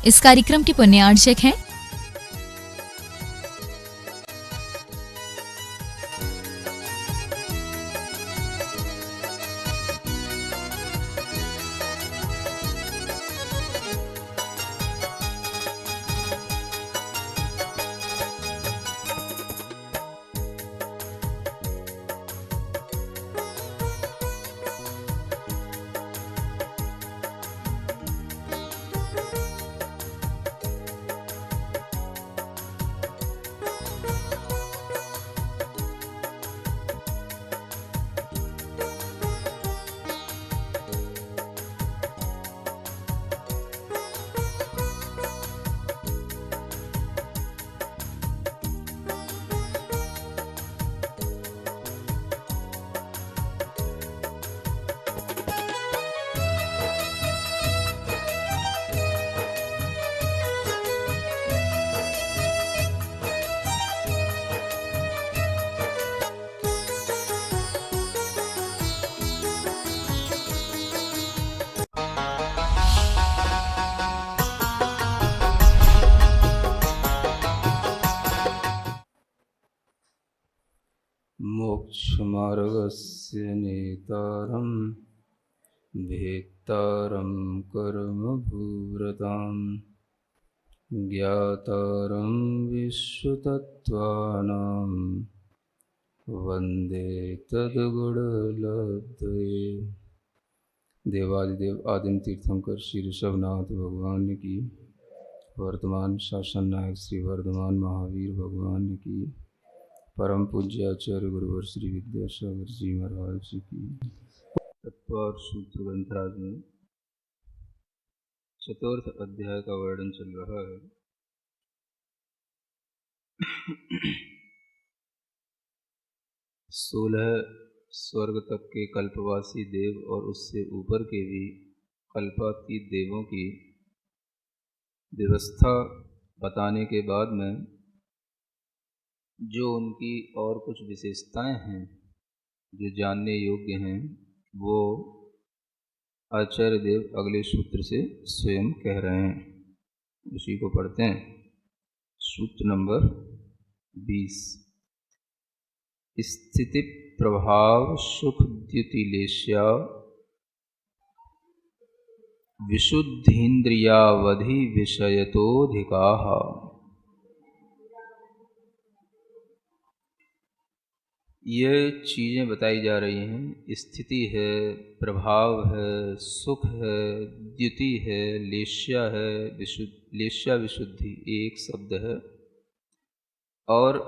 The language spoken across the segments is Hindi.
इस कार्यक्रम के पुण्यार्चक हैं मोक्षमार्गस्य नेतारं भेत्तारं कर्मभूरतां ज्ञातारं विश्वतत्त्वानां वन्दे तद्गुणलब्धये। देवादिदेव आदिम तीर्थंकर श्री ऋषभनाथ भगवान की, वर्तमान शासन नायक श्री वर्धमान महावीर भगवान की, परम पूज्य आचार्य गुरुवर श्री विद्यासागर जी महाराज जी की। तत्पर सूत्र ग्रंथराज में चतुर्थ अध्याय का वर्णन चल रहा है। 16 स्वर्ग तक के कल्पवासी देव और उससे ऊपर के भी कल्पातीत देवों की व्यवस्था बताने के बाद में जो उनकी और कुछ विशेषताएं हैं जो जानने योग्य हैं, वो आचार्य देव अगले सूत्र से स्वयं कह रहे हैं। उसी को पढ़ते हैं। सूत्र नंबर 20। स्थिति प्रभाव सुख द्युतिलेश्या विशुद्धीन्द्रियावधि विषयतोधिकाः। ये चीज़ें बताई जा रही हैं। स्थिति है, प्रभाव है, सुख है, द्युति है, लेश्या है, लेश्या विशुद्धि एक शब्द है, और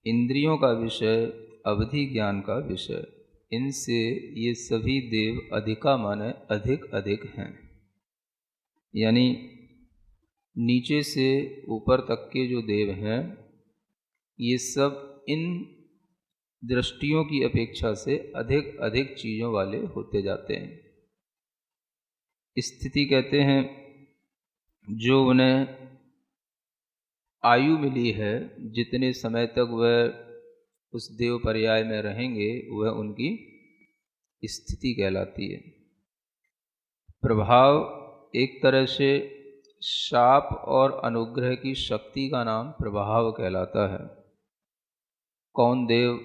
इंद्रियों का विषय, अवधि ज्ञान का विषय। इनसे ये सभी देव अधिका माने अधिक अधिक हैं। यानी नीचे से ऊपर तक के जो देव हैं, ये सब इन दृष्टियों की अपेक्षा से अधिक अधिक चीज़ों वाले होते जाते हैं। स्थिति कहते हैं जो उन्हें आयु मिली है, जितने समय तक वह उस देव पर्याय में रहेंगे, वह उनकी स्थिति कहलाती है। प्रभाव एक तरह से शाप और अनुग्रह की शक्ति का नाम प्रभाव कहलाता है। कौन देव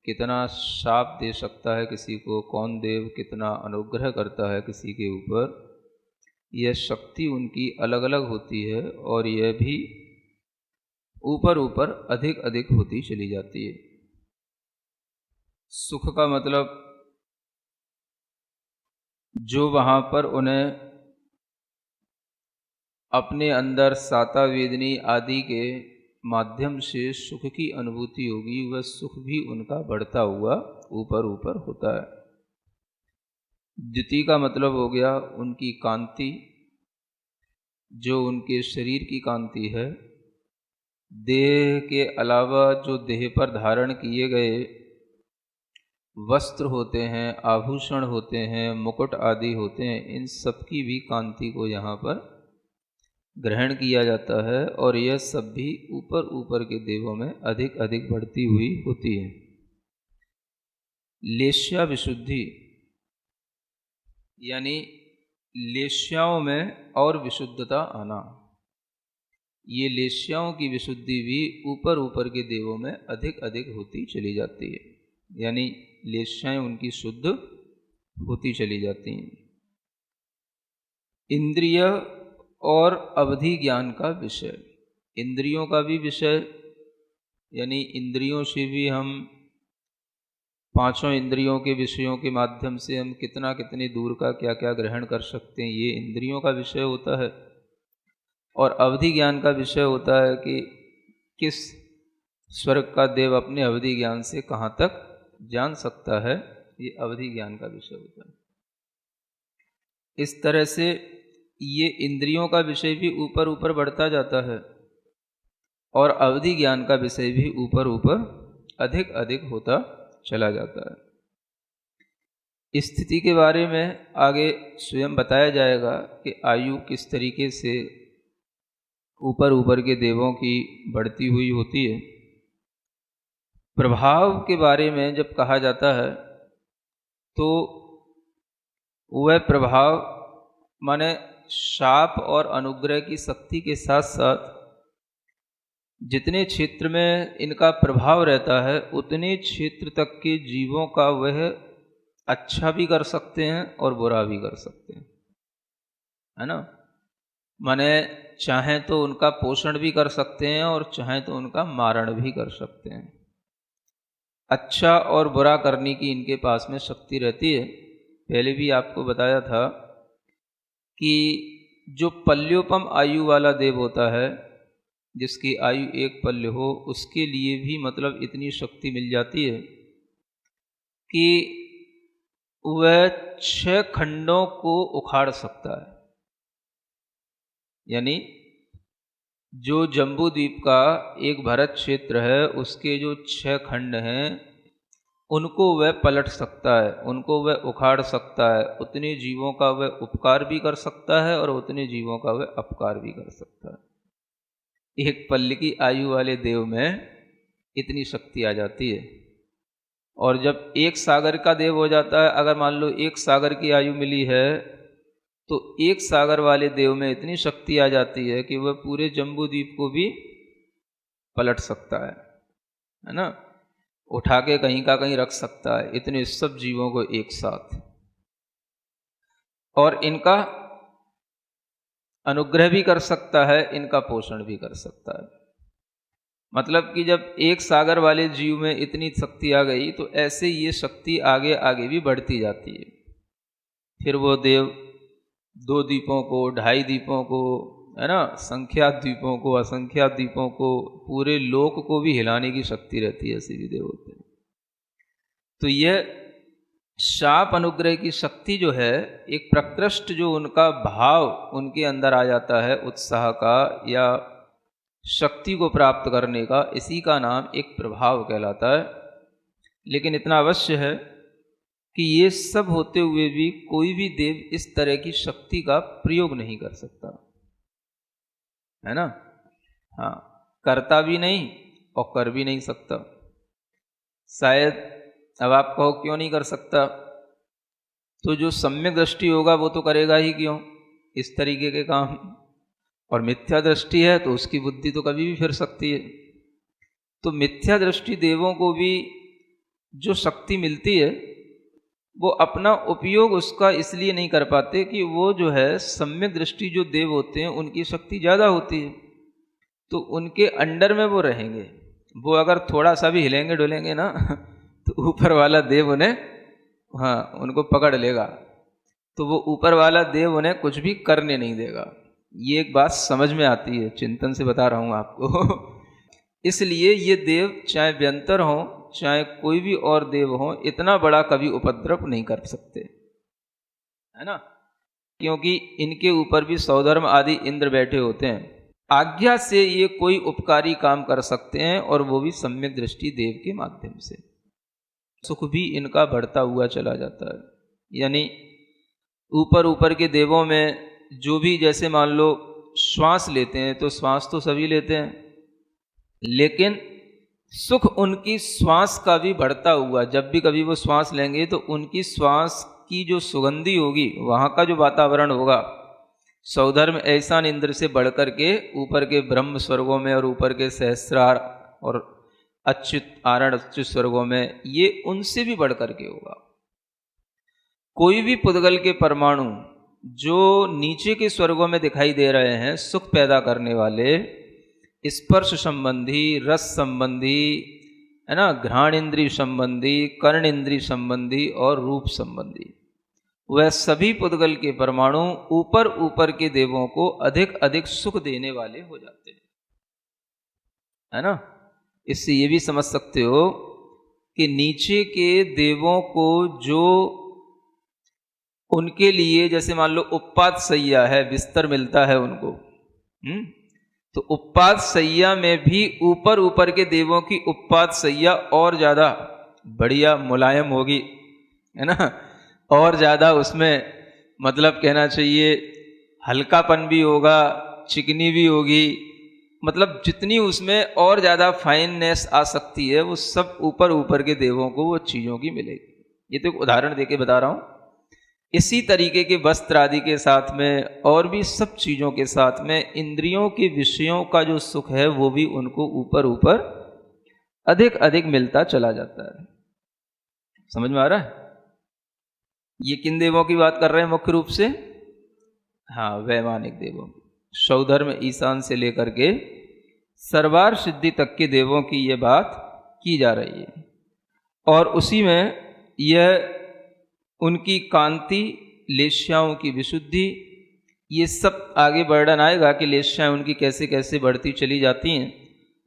कितना शाप दे सकता है किसी को, कौन देव कितना अनुग्रह करता है किसी के ऊपर, यह शक्ति उनकी अलग अलग होती है और यह भी ऊपर ऊपर अधिक अधिक होती चली जाती है। सुख का मतलब जो वहाँ पर उन्हें अपने अंदर साता वेदनी आदि के माध्यम से सुख की अनुभूति होगी, वह सुख भी उनका बढ़ता हुआ ऊपर ऊपर होता है। द्युति का मतलब हो गया उनकी कांति, जो उनके शरीर की कांति है। देह के अलावा जो देह पर धारण किए गए वस्त्र होते हैं, आभूषण होते हैं, मुकुट आदि होते हैं, इन सब की भी कांति को यहाँ पर ग्रहण किया जाता है और यह सब भी ऊपर ऊपर के देवों में अधिक अधिक बढ़ती हुई होती है। लेश्या विशुद्धि यानी लेश्याओं में और विशुद्धता आना। ये लेश्याओं की विशुद्धि भी ऊपर ऊपर के देवों में अधिक अधिक होती चली जाती है, यानी लेश्याएं उनकी शुद्ध होती चली जाती हैं। इंद्रिय और अवधि ज्ञान का विषय, इंद्रियों का भी विषय, यानी इंद्रियों से भी हम पांचों इंद्रियों के विषयों के माध्यम से हम कितना कितने दूर का क्या क्या ग्रहण कर सकते हैं, ये इंद्रियों का विषय होता है। और अवधि ज्ञान का विषय होता है कि किस स्वर्ग का देव अपने अवधि ज्ञान से कहाँ तक जान सकता है, ये अवधि ज्ञान का विषय होता है। इस तरह से ये इंद्रियों का विषय भी ऊपर ऊपर बढ़ता जाता है और अवधि ज्ञान का विषय भी ऊपर ऊपर अधिक अधिक होता चला जाता है। स्थिति के बारे में आगे स्वयं बताया जाएगा कि आयु किस तरीके से ऊपर ऊपर के देवों की बढ़ती हुई होती है। प्रभाव के बारे में जब कहा जाता है तो वह प्रभाव माने शाप और अनुग्रह की शक्ति के साथ साथ जितने क्षेत्र में इनका प्रभाव रहता है उतने क्षेत्र तक के जीवों का वह अच्छा भी कर सकते हैं और बुरा भी कर सकते हैं, है ना। माने चाहें तो उनका पोषण भी कर सकते हैं और चाहें तो उनका मारण भी कर सकते हैं। अच्छा और बुरा करने की इनके पास में शक्ति रहती है। पहले भी आपको बताया था कि जो पल्योपम आयु वाला देव होता है, जिसकी आयु एक पल्य हो, उसके लिए भी मतलब इतनी शक्ति मिल जाती है कि वह 6 खंडों को उखाड़ सकता है। यानी जो जम्बू द्वीप का एक भरत क्षेत्र है उसके जो 6 खंड हैं उनको वह पलट सकता है, उनको वह उखाड़ सकता है। उतने जीवों का वह उपकार भी कर सकता है और उतने जीवों का वह अपकार भी कर सकता है। एक पल्ले की आयु वाले देव में इतनी शक्ति आ जाती है। और जब एक सागर का देव हो जाता है, अगर मान लो एक सागर की आयु मिली है तो एक सागर वाले देव में इतनी शक्ति आ जाती है कि वह पूरे जम्बू द्वीप को भी पलट सकता है ना, उठा के कहीं का कहीं रख सकता है, इतने सब जीवों को एक साथ। और इनका अनुग्रह भी कर सकता है, इनका पोषण भी कर सकता है। मतलब कि जब एक सागर वाले जीव में इतनी शक्ति आ गई तो ऐसे ये शक्ति आगे आगे भी बढ़ती जाती है। फिर वो देव 2 द्वीपों को, 2.5 द्वीपों को, है ना, संख्यात द्वीपों को, असंख्यात द्वीपों को, पूरे लोक को भी हिलाने की शक्ति रहती है, ऐसे भी देव होते हैं। तो यह शाप अनुग्रह की शक्ति जो है, एक प्रकृष्ट जो उनका भाव उनके अंदर आ जाता है उत्साह का या शक्ति को प्राप्त करने का, इसी का नाम एक प्रभाव कहलाता है। लेकिन इतना अवश्य है कि ये सब होते हुए भी कोई भी देव इस तरह की शक्ति का प्रयोग नहीं कर सकता, है ना। हाँ, करता भी नहीं और कर भी नहीं सकता। शायद अब आप कहो क्यों नहीं कर सकता, तो जो सम्यक दृष्टि होगा वो तो करेगा ही क्यों इस तरीके के काम, और मिथ्या दृष्टि है तो उसकी बुद्धि तो कभी भी फिर सकती है। तो मिथ्या दृष्टि देवों को भी जो शक्ति मिलती है वो अपना उपयोग उसका इसलिए नहीं कर पाते कि वो जो है सम्यक दृष्टि जो देव होते हैं उनकी शक्ति ज़्यादा होती है, तो उनके अंडर में वो रहेंगे। वो अगर थोड़ा सा भी हिलेंगे डुलेंगे ना तो ऊपर वाला देव उन्हें, हाँ, उनको पकड़ लेगा, तो वो ऊपर वाला देव उन्हें कुछ भी करने नहीं देगा। ये एक बात समझ में आती है, चिंतन से बता रहा हूँ आपको। इसलिए ये देव चाहे व्यंतर हों चाहे कोई भी और देव हो, इतना बड़ा कभी उपद्रव नहीं कर सकते, है ना, क्योंकि इनके ऊपर भी सौधर्म आदि इंद्र बैठे होते हैं। आज्ञा से ये कोई उपकारी काम कर सकते हैं और वो भी सम्यक दृष्टि देव के माध्यम से। सुख भी इनका बढ़ता हुआ चला जाता है। यानी ऊपर ऊपर के देवों में जो भी, जैसे मान लो श्वास लेते हैं तो श्वास तो सभी लेते हैं, लेकिन सुख उनकी श्वास का भी बढ़ता हुआ, जब भी कभी वो श्वास लेंगे तो उनकी श्वास की जो सुगंधी होगी, वहाँ का जो वातावरण होगा, सौधर्म ऐसा इंद्र से बढ़कर के ऊपर के ब्रह्म स्वर्गों में और ऊपर के सहस्रार और अच्युत आरण अच्युत स्वर्गों में, ये उनसे भी बढ़कर के होगा। कोई भी पुद्गल के परमाणु जो नीचे के स्वर्गों में दिखाई दे रहे हैं, सुख पैदा करने वाले, स्पर्श संबंधी, रस संबंधी, है ना, घ्राण इंद्रिय संबंधी, कर्ण इंद्रिय संबंधी और रूप संबंधी, वह सभी पुद्गल के परमाणु ऊपर ऊपर के देवों को अधिक अधिक सुख देने वाले हो जाते हैं, है ना। इससे ये भी समझ सकते हो कि नीचे के देवों को जो उनके लिए, जैसे मान लो उपपात सैया है, बिस्तर मिलता है उनको, तो उपपात सैया में भी ऊपर ऊपर के देवों की उपपात सैया और ज़्यादा बढ़िया मुलायम होगी, है ना, और ज़्यादा उसमें मतलब कहना चाहिए हल्कापन भी होगा, चिकनी भी होगी, मतलब जितनी उसमें और ज़्यादा फाइननेस आ सकती है वो सब ऊपर ऊपर के देवों को वो चीज़ों की मिलेगी। ये तो एक उदाहरण देके बता रहा हूँ। इसी तरीके के वस्त्र आदि के साथ में और भी सब चीज़ों के साथ में इंद्रियों के विषयों का जो सुख है वो भी उनको ऊपर ऊपर अधिक अधिक मिलता चला जाता है। समझ में आ रहा है? ये किन देवों की बात कर रहे हैं मुख्य रूप से? हाँ, वैमानिक देवों, सौधर्म ईशान से लेकर के सर्वार सिद्धि तक के देवों की ये बात की जा रही है। और उसी में यह उनकी कांति, लेश्याओं की विशुद्धि, ये सब आगे वर्णन आएगा कि लेश्याएँ उनकी कैसे कैसे बढ़ती चली जाती हैं।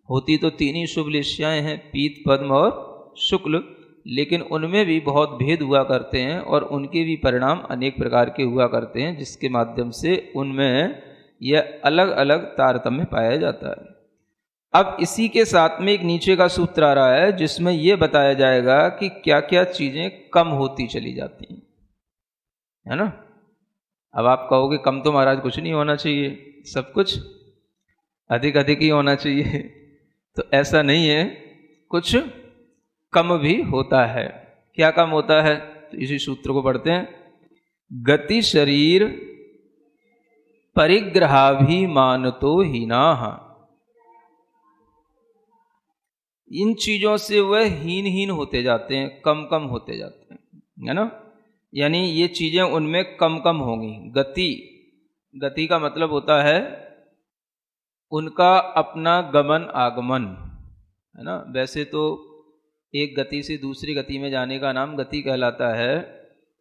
होती तो तीन ही शुभ लेश्याएँ हैं, पीत, पद्म और शुक्ल, लेकिन उनमें भी बहुत भेद हुआ करते हैं और उनके भी परिणाम अनेक प्रकार के हुआ करते हैं, जिसके माध्यम से उनमें यह अलग अलग तारतम्य पाया जाता है। अब इसी के साथ में एक नीचे का सूत्र आ रहा है जिसमें यह बताया जाएगा कि क्या क्या चीज़ें कम होती चली जाती हैं, है ना। अब आप कहोगे कम तो महाराज कुछ नहीं होना चाहिए, सब कुछ अधिक अधिक ही होना चाहिए। तो ऐसा नहीं है, कुछ कम भी होता है। क्या कम होता है? तो इसी सूत्र को पढ़ते हैं। गति शरीर परिग्रहाभिमानतो हीनाः, इन चीज़ों से वह हीन हीन होते जाते हैं, कम कम होते जाते हैं, है ना। यानी ये चीज़ें उनमें कम कम होंगी। गति, गति का मतलब होता है उनका अपना गमन आगमन, है ना। वैसे तो एक गति से दूसरी गति में जाने का नाम गति कहलाता है,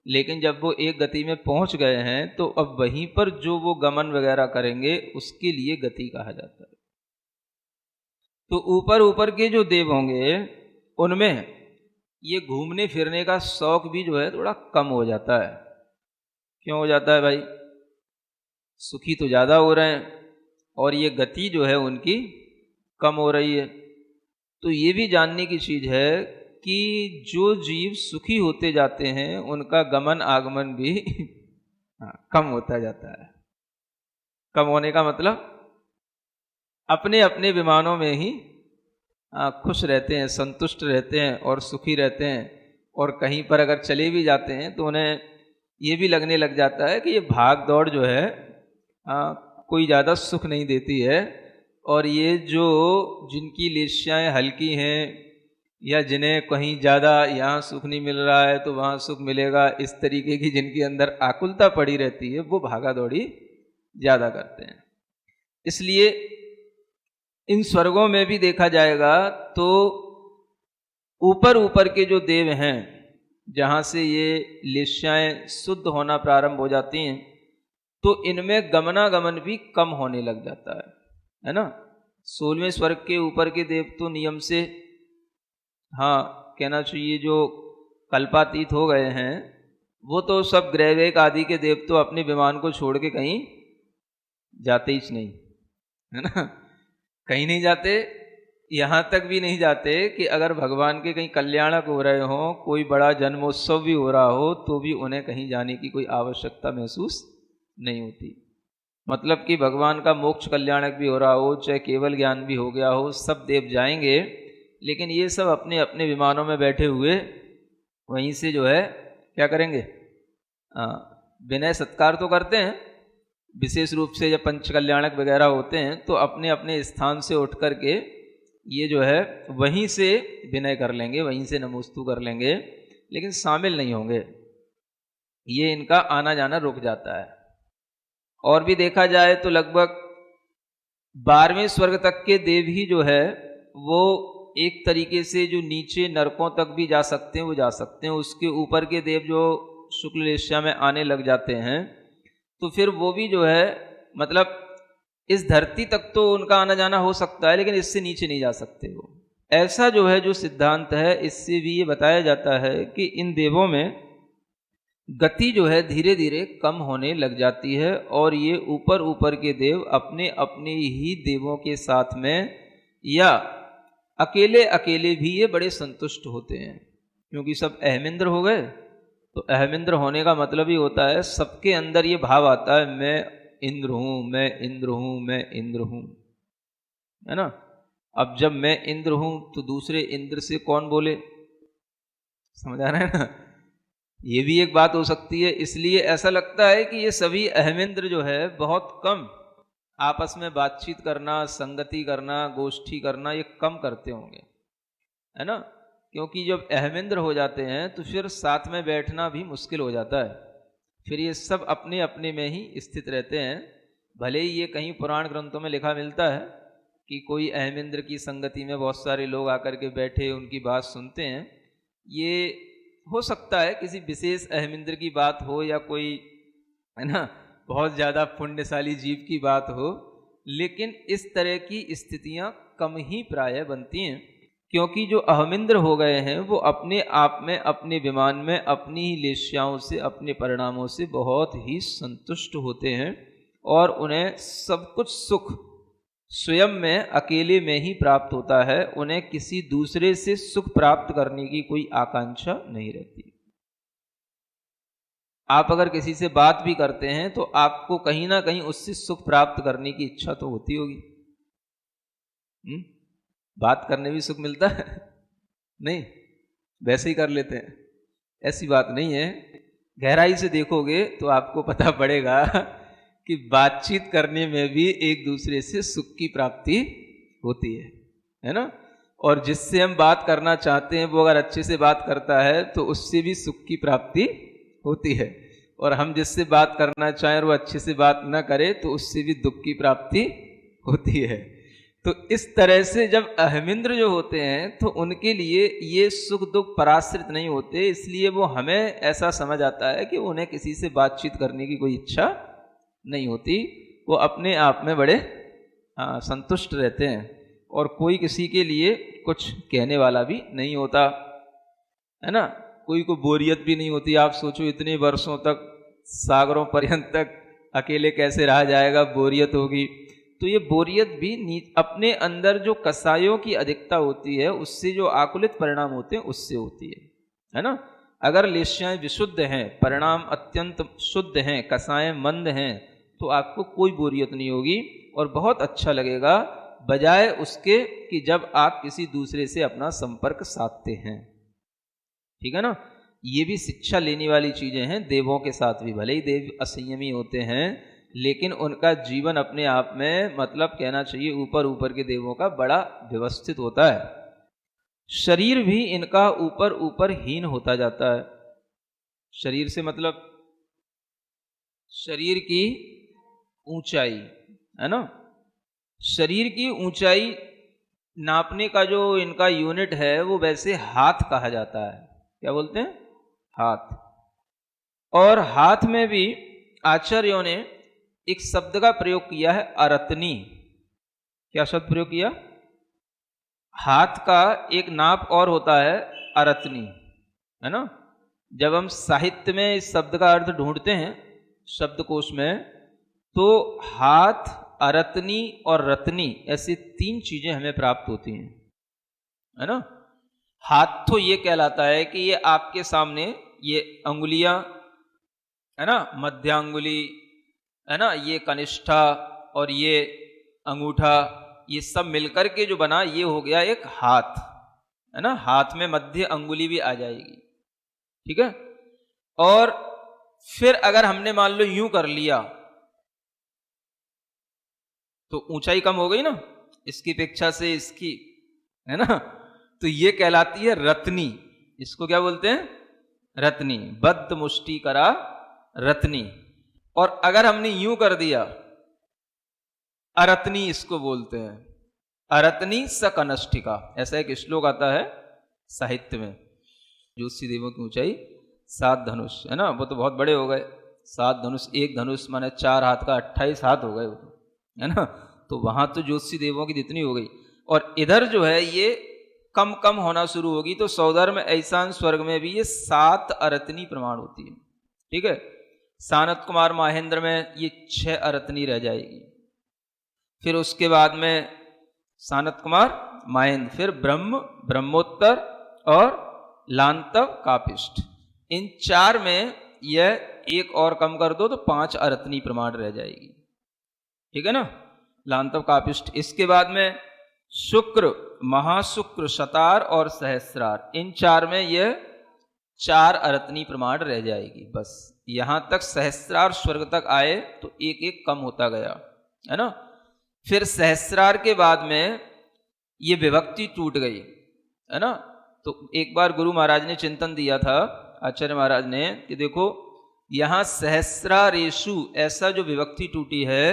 लेकिन जब वो एक गति में पहुंच गए हैं तो अब वहीं पर जो वो गमन वगैरह करेंगे उसके लिए गति कहा जाता है। तो ऊपर ऊपर के जो देव होंगे उनमें ये घूमने फिरने का शौक भी जो है थोड़ा कम हो जाता है। क्यों हो जाता है भाई? सुखी तो ज़्यादा हो रहे हैं और ये गति जो है उनकी कम हो रही है। तो ये भी जानने की चीज़ है कि जो जीव सुखी होते जाते हैं उनका गमन आगमन भी कम होता जाता है। कम होने का मतलब अपने अपने विमानों में ही खुश रहते हैं, संतुष्ट रहते हैं और सुखी रहते हैं। और कहीं पर अगर चले भी जाते हैं तो उन्हें ये भी लगने लग जाता है कि ये भाग दौड़ जो है कोई ज़्यादा सुख नहीं देती है, और ये जो जिनकी लेश्याएँ हल्की हैं या जिन्हें कहीं ज़्यादा यहाँ सुख नहीं मिल रहा है तो वहाँ सुख मिलेगा, इस तरीके की जिनके अंदर आकुलता पड़ी रहती है, वो भागा दौड़ी ज़्यादा करते हैं। इसलिए इन स्वर्गों में भी देखा जाएगा तो ऊपर ऊपर के जो देव हैं जहाँ से ये लेश्याएँ शुद्ध होना प्रारंभ हो जाती हैं, तो इनमें गमनागमन भी कम होने लग जाता है ना। 16वें स्वर्ग के ऊपर के देव तो नियम से, हाँ कहना चाहिए, जो कल्पातीत हो गए हैं, वो तो सब ग्रहवेग आदि के देव तो अपने विमान को छोड़ के कहीं जाते ही नहीं, है ना। कहीं नहीं जाते, यहाँ तक भी नहीं जाते कि अगर भगवान के कहीं कल्याणक हो रहे हों, कोई बड़ा जन्मोत्सव भी हो रहा हो, तो भी उन्हें कहीं जाने की कोई आवश्यकता महसूस नहीं होती। मतलब कि भगवान का मोक्ष कल्याणक भी हो रहा हो, चाहे केवल ज्ञान भी हो गया हो, सब देव जाएंगे, लेकिन ये सब अपने अपने विमानों में बैठे हुए वहीं से जो है क्या करेंगे, विनय सत्कार तो करते हैं, विशेष रूप से जब पंचकल्याणक वगैरह होते हैं तो अपने अपने स्थान से उठ कर के ये जो है वहीं से विनय कर लेंगे, वहीं से नमोस्तु कर लेंगे, लेकिन शामिल नहीं होंगे। ये इनका आना जाना रुक जाता है। और भी देखा जाए तो लगभग 12वें स्वर्ग तक के देव ही जो है वो एक तरीके से जो नीचे नरकों तक भी जा सकते हैं वो जा सकते हैं। उसके ऊपर के देव जो शुक्ल लेस्या में आने लग जाते हैं तो फिर वो भी जो है मतलब इस धरती तक तो उनका आना जाना हो सकता है, लेकिन इससे नीचे नहीं जा सकते वो। ऐसा जो है जो सिद्धांत है, इससे भी ये बताया जाता है कि इन देवों में गति जो है धीरे धीरे कम होने लग जाती है और ये ऊपर ऊपर के देव अपने अपने ही देवों के साथ में या अकेले अकेले भी ये बड़े संतुष्ट होते हैं, क्योंकि सब अहमिंद्र हो गए। तो अहमिंद्र होने का मतलब ही होता है सबके अंदर ये भाव आता है मैं इंद्र हूं, मैं इंद्र हूं, मैं इंद्र हूं, है ना। अब जब मैं इंद्र हूं तो दूसरे इंद्र से कौन बोले, समझ आ रहा है ना। ये भी एक बात हो सकती है। इसलिए ऐसा लगता है कि ये सभी अहमिंद्र जो है बहुत कम आपस में बातचीत करना, संगति करना, गोष्ठी करना ये कम करते होंगे, है ना। क्योंकि जब अहमिंद्र हो जाते हैं तो फिर साथ में बैठना भी मुश्किल हो जाता है। फिर ये सब अपने अपने में ही स्थित रहते हैं। भले ही ये कहीं पुराण ग्रंथों में लिखा मिलता है कि कोई अहमिंद्र की संगति में बहुत सारे लोग आकर के बैठे उनकी बात सुनते हैं। ये हो सकता है किसी विशेष अहमिंद्र की बात हो या कोई, है ना, बहुत ज़्यादा पुण्यशाली जीव की बात हो, लेकिन इस तरह की स्थितियां कम ही प्राय बनती हैं। क्योंकि जो अहमिंद्र हो गए हैं वो अपने आप में, अपने विमान में, अपनी ही लेश्याओं से, अपने परिणामों से बहुत ही संतुष्ट होते हैं और उन्हें सब कुछ सुख स्वयं में अकेले में ही प्राप्त होता है। उन्हें किसी दूसरे से सुख प्राप्त करने की कोई आकांक्षा नहीं रहती। आप अगर किसी से बात भी करते हैं तो आपको कहीं ना कहीं उससे सुख प्राप्त करने की इच्छा तो होती होगी। बात करने भी सुख मिलता है नहीं, वैसे ही कर लेते हैं, ऐसी बात नहीं है। गहराई से देखोगे तो आपको पता पड़ेगा कि बातचीत करने में भी एक दूसरे से सुख की प्राप्ति होती है ना। और जिससे हम बात करना चाहते हैं वो अगर अच्छे से बात करता है तो उससे भी सुख की प्राप्ति होती है, और हम जिससे बात करना चाहें और वो अच्छे से बात ना करे तो उससे भी दुख की प्राप्ति होती है। तो इस तरह से जब अहमिंद्र जो होते हैं तो उनके लिए ये सुख दुख पराश्रित नहीं होते, इसलिए वो हमें ऐसा समझ आता है कि उन्हें किसी से बातचीत करने की कोई इच्छा नहीं होती। वो अपने आप में बड़े संतुष्ट रहते हैं और कोई किसी के लिए कुछ कहने वाला भी नहीं होता, है ना। कोई को बोरियत भी नहीं होती। आप सोचो इतने वर्षों तक, सागरों पर्यंत तक अकेले कैसे रहा जाएगा, बोरियत होगी। तो ये बोरियत भी अपने अंदर जो कसायों की अधिकता होती है उससे जो आकुलित परिणाम होते हैं उससे होती है ना। अगर लेश्याएं विशुद्ध हैं, परिणाम अत्यंत शुद्ध हैं, कसाएं मंद हैं, तो आपको कोई बोरियत नहीं होगी और बहुत अच्छा लगेगा, बजाय उसके कि जब आप किसी दूसरे से अपना संपर्क साधते हैं। ठीक है ना। ये भी शिक्षा लेने वाली चीजें हैं देवों के साथ भी। भले ही देव असंयमी होते हैं लेकिन उनका जीवन अपने आप में, मतलब कहना चाहिए ऊपर ऊपर के देवों का बड़ा व्यवस्थित होता है। शरीर भी इनका ऊपर ऊपर हीन होता जाता है। शरीर से मतलब शरीर की ऊंचाई, है ना। शरीर की ऊंचाई नापने का जो इनका यूनिट है वो वैसे हाथ कहा जाता है। क्या बोलते हैं? हाथ। और हाथ में भी आचार्यों ने एक शब्द का प्रयोग किया है, अरत्नी। क्या शब्द प्रयोग किया? हाथ का एक नाप और होता है अरत्नी, है ना। जब हम साहित्य में इस शब्द का अर्थ ढूंढते हैं शब्दकोश में, तो हाथ, अरत्नी और रत्नी ऐसी 3 चीजें हमें प्राप्त होती हैं, है ना। हाथ तो ये कहलाता है कि ये आपके सामने ये अंगुलियां, है ना, मध्यांगुली, है ना, ये कनिष्ठा और ये अंगूठा, ये सब मिलकर के जो बना ये हो गया एक हाथ, है ना। हाथ में मध्य अंगुली भी आ जाएगी, ठीक है। और फिर अगर हमने मान लो यूं कर लिया तो ऊंचाई कम हो गई ना इसकी अपेक्षा से इसकी, है ना। तो ये कहलाती है रत्नी। इसको क्या बोलते हैं? रत्नी। बद्ध मुष्टि करा रत्नी। और अगर हमने यूं कर दिया, अरत्नी इसको बोलते हैं। अरत्नी स कनष्ठिका, ऐसा एक श्लोक आता है साहित्य में। ज्योतिषी देवों की ऊंचाई 7 धनुष, है ना। वो तो बहुत बड़े हो गए, 7 धनुष, एक धनुष माने 4 हाथ का 28 हाथ हो गए, है ना। तो वहां तो ज्योतिषी देवों की जितनी हो गई। और इधर जो है ये कम कम होना शुरू होगी। तो सौदर में ऐसान स्वर्ग में भी ये 7 अरत्नी प्रमाण होती है, ठीक है। सानत कुमार महेंद्र में ये 6 अरत्नी रह जाएगी। फिर उसके बाद में सानत कुमार महेंद्र, फिर ब्रह्म, ब्रह्मोत्तर और लांतव कापिष्ठ। इन 4 में यह एक और कम कर दो तो 5 अरत्नी प्रमाण रह जाएगी, ठीक है ना। लांतव कापिष्ठ। इसके बाद में शुक्र, महाशुक्र, शतार और सहस्रार। इन 4 में यह 4 अरत्नी प्रमाण रह जाएगी। बस यहां तक सहस्रार स्वर्ग तक आए तो एक एक कम होता गया, है ना। फिर सहस्रार के बाद में ये विभक्ति टूट गई, है ना। तो एक बार गुरु महाराज ने चिंतन दिया था, आचार्य महाराज ने, कि देखो यहां सहस्रारेषु ऐसा जो विभक्ति टूटी है,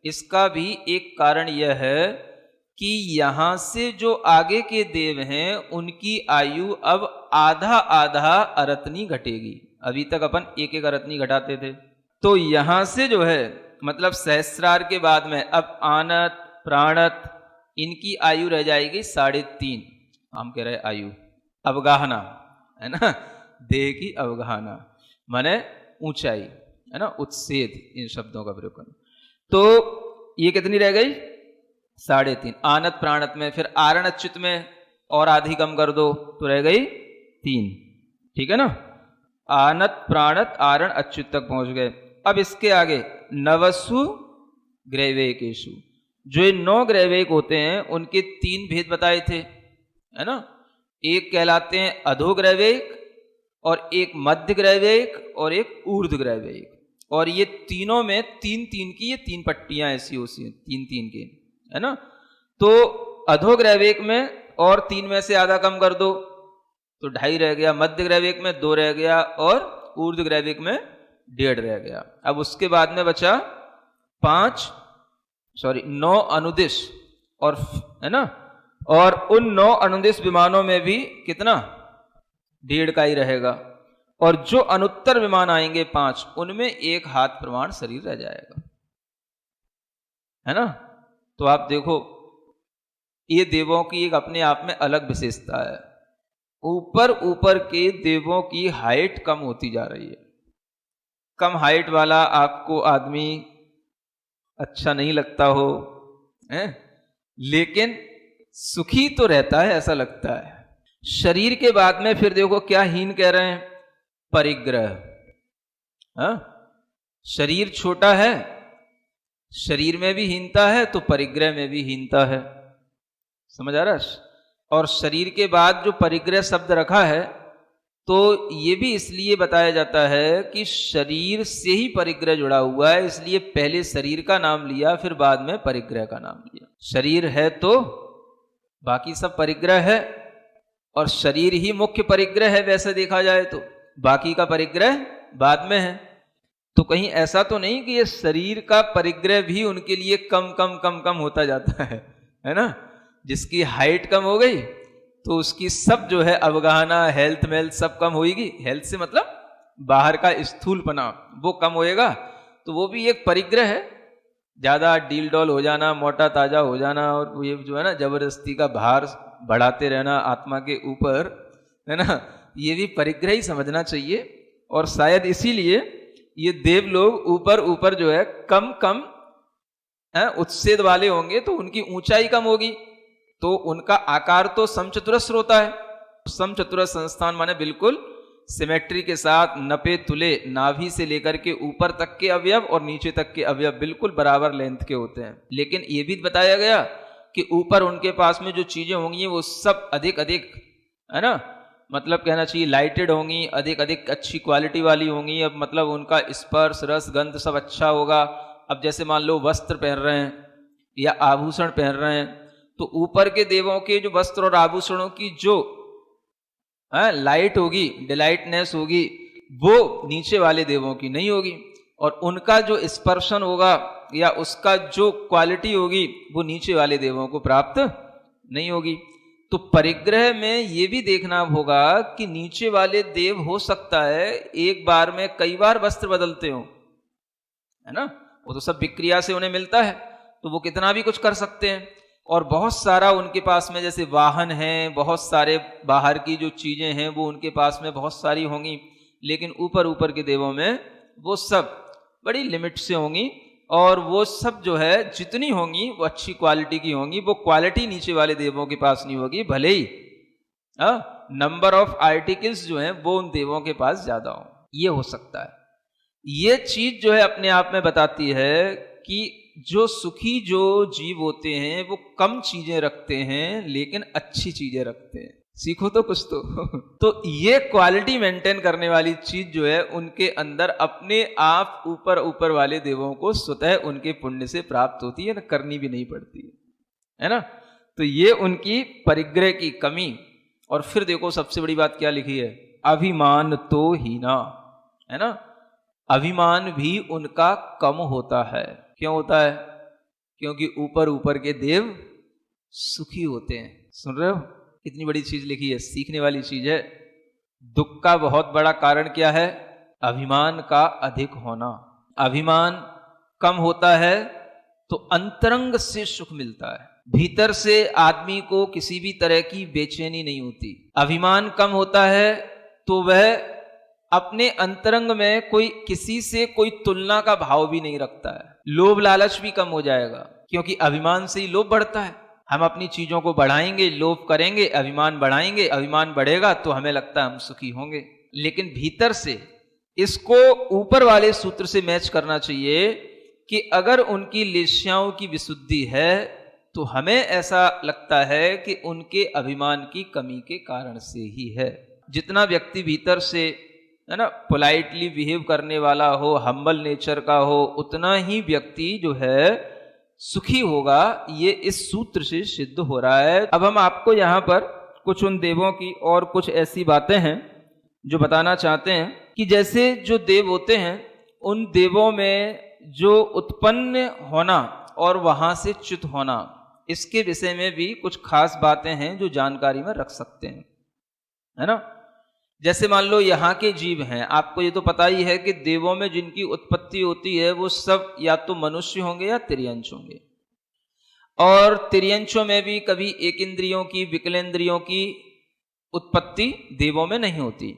इसका भी एक कारण यह है कि यहां से जो आगे के देव हैं उनकी आयु अब आधा आधा अरत्नी घटेगी। अभी तक अपन एक एक अरत्नी घटाते थे। तो यहां से जो है मतलब सहस्रार के बाद में अब आनत, प्राणत, इनकी आयु रह जाएगी 3.5। हम कह रहे आयु, अवगाहना, है ना। देह की अवगाहना माने ऊंचाई, है ना, उत्सेद, इन शब्दों का प्रयोग करना। तो ये कितनी रह गई? 3.5। आनत प्राणत में, फिर आरण अच्युत में और आधी कम कर दो तो रह गई 3, ठीक है ना। आनत प्राणत आरण अच्युत तक पहुंच गए। अब इसके आगे नवसु ग्रैवेकेशु, जो 9 ग्रैवेक होते हैं उनके 3 भेद बताए थे, है ना। एक कहलाते हैं अधोग्रैवेक, और एक मध्य ग्रैवेक, और एक ऊर्ध्व ग्रैवेक। और ये तीनों में 3-3 की ये 3 पट्टियां ऐसी होती हैं, 3-3 की, है ना। तो अधोग्रैवेक में और 3 में से आधा कम कर दो तो 2.5 रह गया, मध्य ग्रैवेक में 2 रह गया, और ऊर्ध्व ग्रैवेक में 1.5 रह गया। अब उसके बाद में बचा 9 अनुदिश, और, है ना। और उन 9 अनुदिश विमानों में भी कितना? 1.5 का ही रहेगा। और जो अनुत्तर विमान आएंगे 5, उनमें 1 हाथ प्रमाण शरीर रह जाएगा, है ना। तो आप देखो ये देवों की एक अपने आप में अलग विशेषता है। ऊपर ऊपर के देवों की हाइट कम होती जा रही है। कम हाइट वाला आपको आदमी अच्छा नहीं लगता हो, है? लेकिन सुखी तो रहता है, ऐसा लगता है। शरीर के बाद में फिर देखो क्या हीन कह रहे हैं? परिग्रह। हाँ? शरीर छोटा है, शरीर में भी हीनता है, तो परिग्रह में भी हीनता है। समझ आ रहा है? और शरीर के बाद जो परिग्रह शब्द रखा है, तो ये भी इसलिए बताया जाता है कि शरीर से ही परिग्रह जुड़ा हुआ है, इसलिए पहले शरीर का नाम लिया, फिर बाद में परिग्रह का नाम लिया। शरीर है तो बाकी सब परिग्रह है, और शरीर ही मुख्य परिग्रह है वैसे देखा जाए तो, बाकी का परिग्रह बाद में है। तो कहीं ऐसा तो नहीं कि ये शरीर का परिग्रह भी उनके लिए कम कम कम कम होता जाता है ना। जिसकी हाइट कम हो गई तो उसकी सब जो है अवगाहना, हेल्थ मेल्थ सब कम होगी। हेल्थ से मतलब बाहर का स्थूलपना, वो कम होएगा, तो वो भी एक परिग्रह है। ज्यादा डील डॉल हो जाना, मोटा ताजा हो जाना, और ये जो है ना जबरदस्ती का भार बढ़ाते रहना आत्मा के ऊपर, है ना, ये भी परिग्रह ही समझना चाहिए। और शायद इसीलिए ये देव लोग ऊपर ऊपर जो है कम कम उत्सेद वाले होंगे, तो उनकी ऊंचाई कम होगी, तो उनका आकार तो समचतुरस्र होता है। समचतुरस्र संस्थान माने बिल्कुल सिमेट्री के साथ नपे तुले, नाभि से लेकर के ऊपर तक के अवयव और नीचे तक के अवयव बिल्कुल बराबर लेंथ के होते हैं। लेकिन ये भी बताया गया कि ऊपर उनके पास में जो चीजें होंगी वो सब अधिक अधिक, है ना, मतलब कहना चाहिए लाइटेड होंगी, अधिक अधिक अच्छी क्वालिटी वाली होंगी। अब मतलब उनका स्पर्श, रस, गंध सब अच्छा होगा। अब जैसे मान लो वस्त्र पहन रहे हैं, या आभूषण पहन रहे हैं, तो ऊपर के देवों के जो वस्त्र और आभूषणों की जो लाइट होगी, डिलाइटनेस होगी, वो नीचे वाले देवों की नहीं होगी, और उनका जो स्पर्शन होगा या उसका जो क्वालिटी होगी वो नीचे वाले देवों को प्राप्त नहीं होगी। तो परिग्रह में ये भी देखना होगा कि नीचे वाले देव हो सकता है एक बार में कई बार वस्त्र बदलते हो, है ना, वो तो सब विक्रिया से उन्हें मिलता है, तो वो कितना भी कुछ कर सकते हैं। और बहुत सारा उनके पास में जैसे वाहन हैं, बहुत सारे बाहर की जो चीजें हैं वो उनके पास में बहुत सारी होंगी, लेकिन ऊपर ऊपर के देवों में वो सब बड़ी लिमिट से होंगी, और वो सब जो है जितनी होंगी वो अच्छी क्वालिटी की होंगी, वो क्वालिटी नीचे वाले देवों के पास नहीं होगी, भले ही नंबर ऑफ आर्टिकल्स जो हैं वो उन देवों के पास ज्यादा हो, ये हो सकता है। ये चीज जो है अपने आप में बताती है कि जो सुखी जो जीव होते हैं वो कम चीजें रखते हैं लेकिन अच्छी चीजें रखते हैं। सीखो तो कुछ तो ये क्वालिटी मेंटेन करने वाली चीज जो है उनके अंदर अपने आप ऊपर ऊपर वाले देवों को स्वतः उनके पुण्य से प्राप्त होती है, ना करनी भी नहीं पड़ती है ना। तो ये उनकी परिग्रह की कमी। और फिर देखो सबसे बड़ी बात क्या लिखी है, अभिमान तो हीना, है ना, अभिमान भी उनका कम होता है। क्यों होता है? क्योंकि ऊपर ऊपर के देव सुखी होते हैं। सुन रहे हो कितनी बड़ी चीज लिखी है, सीखने वाली चीज है। दुख का बहुत बड़ा कारण क्या है? अभिमान का अधिक होना। अभिमान कम होता है तो अंतरंग से सुख मिलता है, भीतर से आदमी को किसी भी तरह की बेचैनी नहीं होती। अभिमान कम होता है तो वह अपने अंतरंग में कोई किसी से कोई तुलना का भाव भी नहीं रखता है। लोभ लालच भी कम हो जाएगा, क्योंकि अभिमान से ही लोभ बढ़ता है। हम अपनी चीजों को बढ़ाएंगे, लोभ करेंगे, अभिमान बढ़ाएंगे, अभिमान बढ़ेगा तो हमें लगता है हम सुखी होंगे। लेकिन भीतर से इसको ऊपर वाले सूत्र से मैच करना चाहिए कि अगर उनकी लेश्याओं की विशुद्धि है तो हमें ऐसा लगता है कि उनके अभिमान की कमी के कारण से ही है। जितना व्यक्ति भीतर से, है ना, पोलाइटली बिहेव करने वाला हो, हम्बल नेचर का हो, उतना ही व्यक्ति जो है सुखी होगा। ये इस सूत्र से सिद्ध हो रहा है। अब हम आपको यहाँ पर कुछ उन देवों की और कुछ ऐसी बातें हैं जो बताना चाहते हैं कि जैसे जो देव होते हैं उन देवों में जो उत्पन्न होना और वहां से च्युत होना, इसके विषय में भी कुछ खास बातें हैं जो जानकारी में रख सकते हैं, है ना। जैसे मान लो यहाँ के जीव हैं, आपको ये तो पता ही है कि देवों में जिनकी उत्पत्ति होती है वो सब या तो मनुष्य होंगे या तिर्यंश होंगे। और तिर्यंशों में भी कभी एक इंद्रियों की, विकलेंद्रियों की उत्पत्ति देवों में नहीं होती।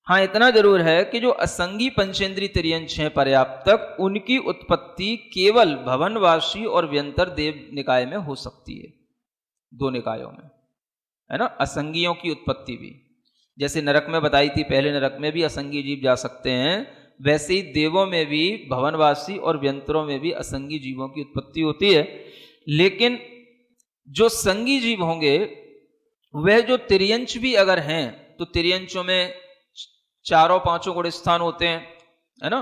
हाँ, इतना जरूर है कि जो असंगी पंचेंद्रीय तिर्यंश हैं पर्याप्तक, उनकी उत्पत्ति केवल भवनवासी और व्यंतर देव निकाय में हो सकती है, दो निकायों में, है ना। असंगियों की उत्पत्ति भी जैसे नरक में बताई थी, पहले नरक में भी असंगी जीव जा सकते हैं, वैसे ही देवों में भी भवनवासी और व्यंतरों में भी असंगी जीवों की उत्पत्ति होती है। लेकिन जो संगी जीव होंगे वह जो तिर्यंश भी अगर हैं तो तिर्यंशों में चारों पांचों गुण स्थान होते हैं, है ना।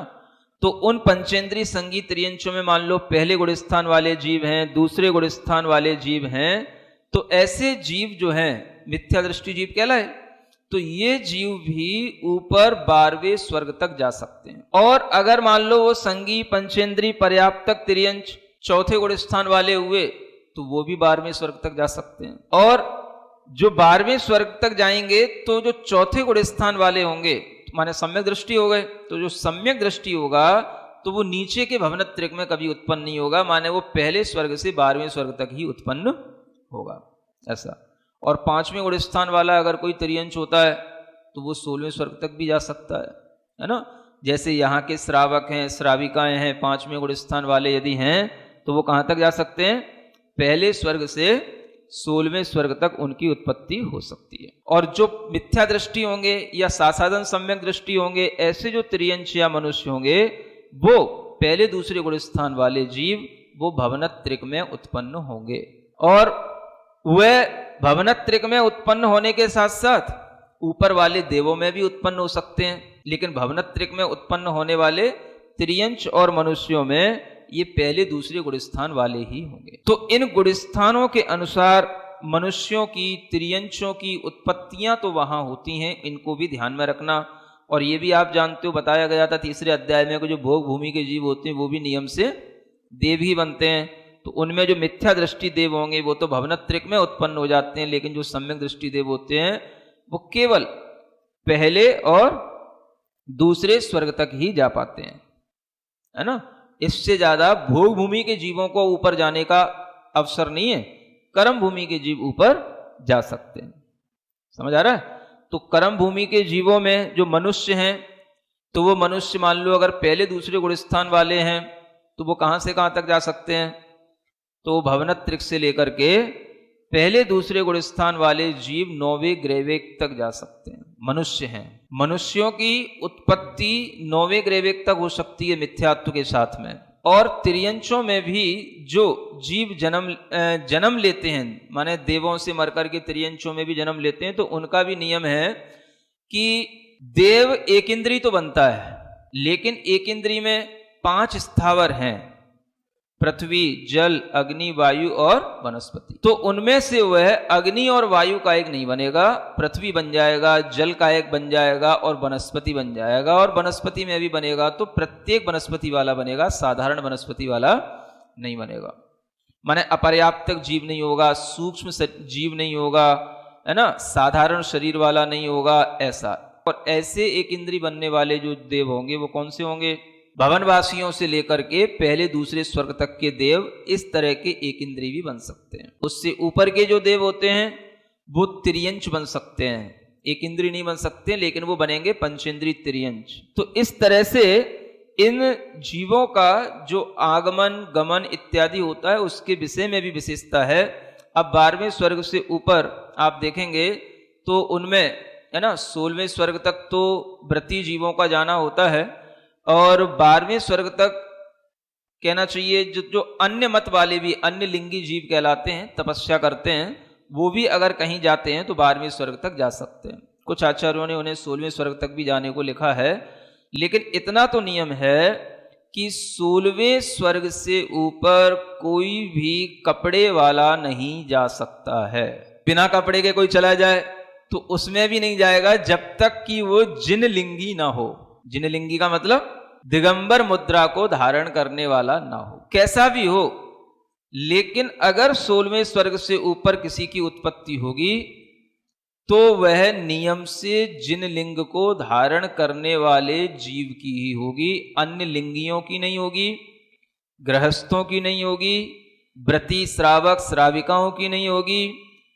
तो उन पंचेंद्रीय संगी तिर्यंशों में मान लो पहले गुण स्थान वाले जीव हैं, दूसरे गुण स्थान वाले जीव हैं, तो ऐसे जीव जो हैं मिथ्या दृष्टि जीव कहलाए। तो ये जीव भी ऊपर 12वें स्वर्ग तक जा सकते हैं। और अगर मान लो वो संगी पंचेंद्रीय पर्याप्तक तिर्यंश चौथे गुण स्थान वाले हुए तो वो भी 12वें स्वर्ग तक जा सकते हैं। और जो 12वें स्वर्ग तक जाएंगे तो जो चौथे गुण स्थान वाले होंगे, माने सम्यक दृष्टि हो गए, तो जो सम्यक दृष्टि होगा तो वो नीचे के भवनत्रिक में कभी उत्पन्न नहीं होगा, माने वो पहले स्वर्ग से 12वें स्वर्ग तक ही उत्पन्न होगा, ऐसा। और 5वें गुण स्थान वाला अगर कोई तिर्यंश होता है तो वो 16वें स्वर्ग तक भी जा सकता है ना। जैसे यहाँ के श्रावक हैं, श्राविकाएं हैं, 5वें गुण स्थान वाले यदि हैं तो वो कहाँ तक जा सकते हैं? पहले स्वर्ग से 16वें स्वर्ग तक उनकी उत्पत्ति हो सकती है। और जो मिथ्या दृष्टि होंगे या सासाधन सम्यक दृष्टि होंगे, ऐसे जो तिर्यंश या मनुष्य होंगे, वो पहले दूसरे गुण स्थान वाले जीव वो भवनत्रिक में उत्पन्न होंगे। और वह भवनत्रिक में उत्पन्न होने के साथ साथ ऊपर वाले देवों में भी उत्पन्न हो सकते हैं। लेकिन भवनत्रिक में उत्पन्न होने वाले तिर्यंश और मनुष्यों में ये पहले दूसरे गुणस्थान वाले ही होंगे। तो इन गुणस्थानों के अनुसार मनुष्यों की, त्रियंशों की उत्पत्तियां तो वहां होती हैं, इनको भी ध्यान में रखना। और ये भी आप जानते हो, बताया गया था तीसरे अध्याय में कि जो भोग भूमि के जीव होते हैं वो भी नियम से देव ही बनते हैं। तो उनमें जो मिथ्या दृष्टि देव होंगे वो तो भवनत्रिक में उत्पन्न हो जाते हैं, लेकिन जो सम्यक दृष्टि देव होते हैं वो केवल पहले और दूसरे स्वर्ग तक ही जा पाते हैं, है ना। इससे ज्यादा भोग भूमि के जीवों को ऊपर जाने का अवसर नहीं है। कर्म भूमि के जीव ऊपर जा सकते हैं, समझ आ रहा है। तो कर्म भूमि के जीवों में जो मनुष्य हैं, तो वो मनुष्य मान लो अगर पहले दूसरे गुणस्थान वाले हैं तो वो कहां से कहां तक जा सकते हैं, तो भवनत्रिक से लेकर के पहले दूसरे गुणस्थान वाले जीव 9वें ग्रहवेग तक जा सकते हैं। मनुष्य हैं, मनुष्यों की उत्पत्ति 9वें ग्रहवेग तक हो सकती है मिथ्यात्व के साथ में। और त्रियंशों में भी जो जीव जन्म लेते हैं, माने देवों से मरकर के त्रियंशों में भी जन्म लेते हैं, तो उनका भी नियम है कि देव एक इंद्री तो बनता है, लेकिन एक इंद्री में 5 स्थावर हैं, पृथ्वी, जल, अग्नि, वायु और वनस्पति। तो उनमें से वह अग्नि और वायु का एक नहीं बनेगा, पृथ्वी बन जाएगा, जल का एक बन जाएगा और वनस्पति बन जाएगा। और वनस्पति में भी बनेगा तो प्रत्येक वनस्पति वाला बनेगा, साधारण वनस्पति वाला नहीं बनेगा। माने अपर्याप्त जीव नहीं होगा, सूक्ष्म जीव नहीं होगा, है ना, साधारण शरीर वाला नहीं होगा, ऐसा। और ऐसे एक इंद्री बनने वाले जो देव होंगे वो कौन से होंगे, भवनवासियों से लेकर के पहले दूसरे स्वर्ग तक के देव इस तरह के एक इंद्री भी बन सकते हैं। उससे ऊपर के जो देव होते हैं वो त्रियंश बन सकते हैं, एक इंद्री नहीं बन सकते, लेकिन वो बनेंगे पंचेंद्री त्रियंश। तो इस तरह से इन जीवों का जो आगमन गमन इत्यादि होता है उसके विषय में भी विशेषता है। अब 12वें स्वर्ग से ऊपर आप देखेंगे तो उनमें, है ना, 16वें स्वर्ग तक तो व्रती जीवों का जाना होता है, और 12वें स्वर्ग तक कहना चाहिए जो अन्य मत वाले भी अन्य लिंगी जीव कहलाते हैं, तपस्या करते हैं, वो भी अगर कहीं जाते हैं तो 12वें स्वर्ग तक जा सकते हैं। कुछ आचार्यों ने उन्हें 16वें स्वर्ग तक भी जाने को लिखा है, लेकिन इतना तो नियम है कि 16वें स्वर्ग से ऊपर कोई भी कपड़े वाला नहीं जा सकता है। बिना कपड़े के कोई चला जाए तो उसमें भी नहीं जाएगा जब तक कि वो जिन लिंगी ना हो। जिन लिंगी का मतलब दिगंबर मुद्रा को धारण करने वाला ना हो, कैसा भी हो। लेकिन अगर 16वें स्वर्ग से ऊपर किसी की उत्पत्ति होगी तो वह नियम से जिन लिंग को धारण करने वाले जीव की ही होगी, अन्य लिंगियों की नहीं होगी, गृहस्थों की नहीं होगी, व्रती श्रावक श्राविकाओं की नहीं होगी,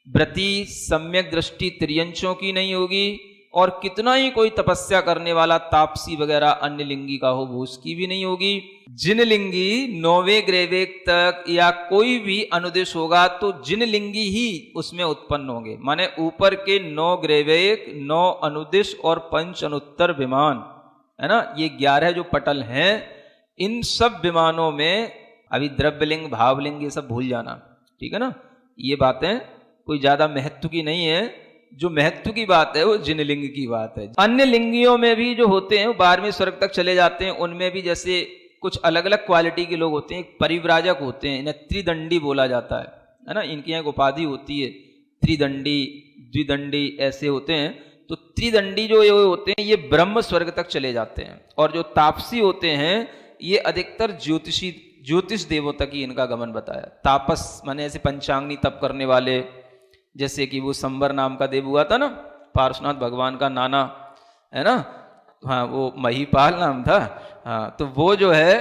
व्रती सम्यक दृष्टि त्रियंशों की नहीं होगी, और कितना ही कोई तपस्या करने वाला तापसी वगैरह अन्य लिंगी का हो वो उसकी भी नहीं होगी। जिन लिंगी 9वें ग्रहवेग तक या कोई भी अनुदेश होगा तो जिन लिंगी ही उसमें उत्पन्न होंगे। माने ऊपर के 9 ग्रहवेग, 9 अनुदेश और 5 अनुत्तर विमान, है ना, ये 11 जो पटल हैं, इन सब विमानों में अभी द्रव्यलिंग भावलिंग ये सब भूल जाना, ठीक है ना। ये बातें कोई ज्यादा महत्व की नहीं है, जो महत्व की बात है वो जिन लिंग की बात है। अन्य लिंगियों में भी जो होते हैं वो 12वें स्वर्ग तक चले जाते हैं। उनमें भी जैसे कुछ अलग अलग क्वालिटी के लोग होते हैं, परिव्राजक होते हैं, इन्हें त्रिदंडी बोला जाता है ना, इनकी यहाँ एक उपाधि होती है त्रिदंडी, द्विदंडी, ऐसे होते हैं। तो त्रिदंडी जो ये होते हैं ये ब्रह्म स्वर्ग तक चले जाते हैं, और जो तापसी होते हैं ये अधिकतर ज्योतिष देवों तक ही इनका गमन बताया। तापस माने ऐसे पंचांगनी तप करने वाले, जैसे कि वो संबर नाम का देव हुआ था ना, पार्श्वनाथ भगवान का नाना, है ना, हाँ वो महीपाल नाम था, हाँ, तो वो जो है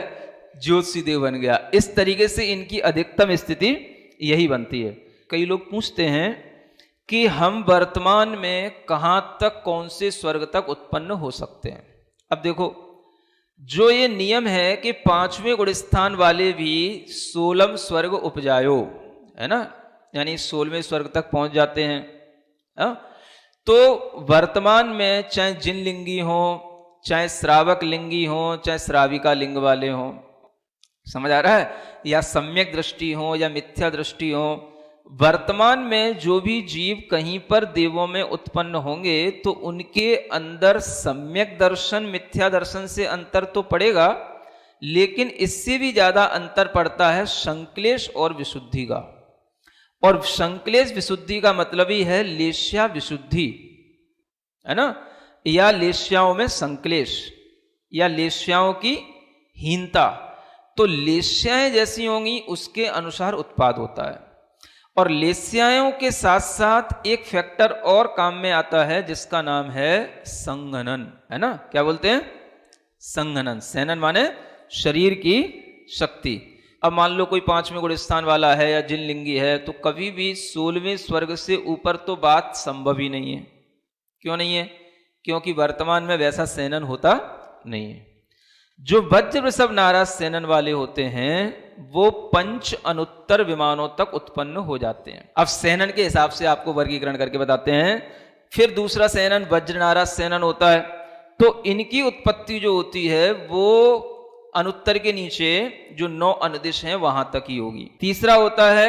ज्योतिषी देव बन गया। इस तरीके से इनकी अधिकतम स्थिति यही बनती है। कई लोग पूछते हैं कि हम वर्तमान में कहाँ तक, कौन से स्वर्ग तक उत्पन्न हो सकते हैं। अब देखो, जो ये नियम है कि 5वें गुणस्थान वाले भी 16 स्वर्ग उपजायो, है ना, यानी 16वें स्वर्ग तक पहुंच जाते हैं। तो वर्तमान में चाहे जिन लिंगी हो, चाहे श्रावक लिंगी हो, चाहे श्राविका लिंग वाले हो, समझ आ रहा है, या सम्यक दृष्टि हो या मिथ्या दृष्टि हो, वर्तमान में जो भी जीव कहीं पर देवों में उत्पन्न होंगे तो उनके अंदर सम्यक दर्शन मिथ्या दर्शन से अंतर तो पड़ेगा, लेकिन इससे भी ज्यादा अंतर पड़ता है संक्लेश और विशुद्धि का। और संक्लेश विशुद्धि का मतलब ही है लेस्या विशुद्धि, है ना, या लेस्याओं में संक्लेश या लेस्याओं की हीनता। तो लेस्याएं जैसी होंगी उसके अनुसार उत्पाद होता है। और लेस्याओं के साथ साथ एक फैक्टर और काम में आता है जिसका नाम है संघनन, है ना। क्या बोलते हैं? संघनन। सेनन माने शरीर की शक्ति। अब मान लो कोई 5वें गुण स्थान वाला है या जिनलिंगी है, तो कभी भी 16वें स्वर्ग से ऊपर तो बात संभव ही नहीं है। क्यों नहीं है? क्योंकि वर्तमान में वैसा सेनन होता नहीं है। जो वज्र वृषभ नाराज सेनन वाले होते हैं वो 5 अनुत्तर विमानों तक उत्पन्न हो जाते हैं। अब सेनन के हिसाब से आपको वर्गीकरण करके बताते हैं। फिर दूसरा सेनन वज्र नाराज सेनन होता है, तो इनकी उत्पत्ति जो होती है वो अनुत्तर के नीचे जो 9 अनुदिश हैं वहां तक ही होगी। तीसरा होता है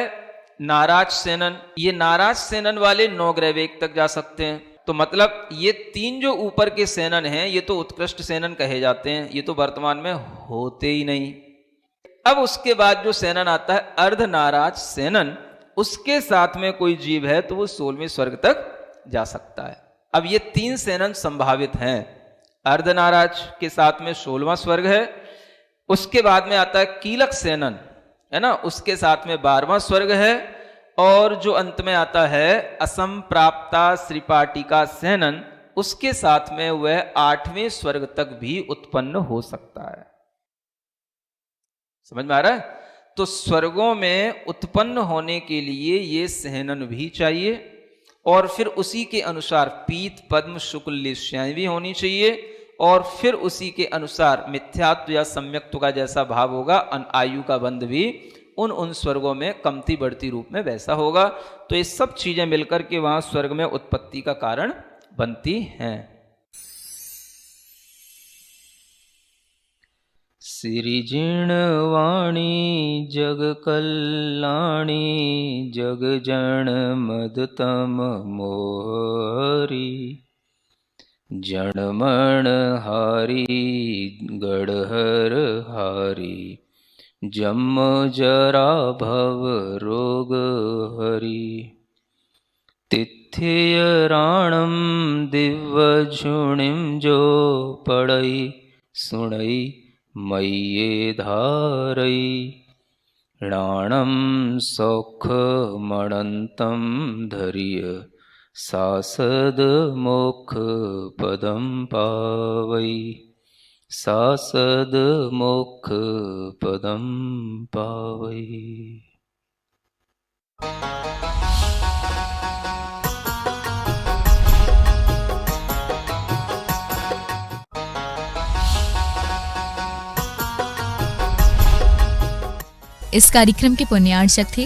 नाराज सेनन। ये नाराज सेनन वाले 9 ग्रह वेग तक जा सकते हैं। तो मतलब ये 3 जो ऊपर के सेनन हैं ये तो उत्कृष्ट सेनन कहे जाते हैं, ये तो वर्तमान में होते ही नहीं। अब उसके बाद जो सेनन आता है अर्ध नाराज सेनन, उसके साथ में कोई जीव है तो वो 16वें स्वर्ग तक जा सकता है। अब ये 3 सेनन संभावित हैं। अर्ध नाराज के साथ में 16वां स्वर्ग है। उसके बाद में आता है कीलक सेनन, है ना, उसके साथ में 12वां स्वर्ग है। और जो अंत में आता है असंप्राप्ता श्रीपाटिका सेनन, उसके साथ में वह 8वें स्वर्ग तक भी उत्पन्न हो सकता है। समझ में आ रहा है? तो स्वर्गों में उत्पन्न होने के लिए ये सेनन भी चाहिए और फिर उसी के अनुसार पीत पद्म शुक्ल लेस्याएं भी होनी चाहिए और फिर उसी के अनुसार मिथ्यात्व या सम्यक्त्व का जैसा भाव होगा, आयु का बंध भी उन स्वर्गों में कमती बढ़ती रूप में वैसा होगा। तो ये सब चीजें मिलकर के वहां स्वर्ग में उत्पत्ति का कारण बनती हैं। सिरिजिण वाणी जग कल्याणी जग जन मदतम मोहरी जनमण हारी गढ़हर हारी जम जरा भव रोग हरि तिथ्य राणम दिव्य झुणिम जो पड़ई सुणई मय्ये धारई राणम सौख मणंतम धरिय सासद मोक्ष पदम पावई सासद मोक्ष पदम पावई। इस कार्यक्रम के पुण्यार्चक थे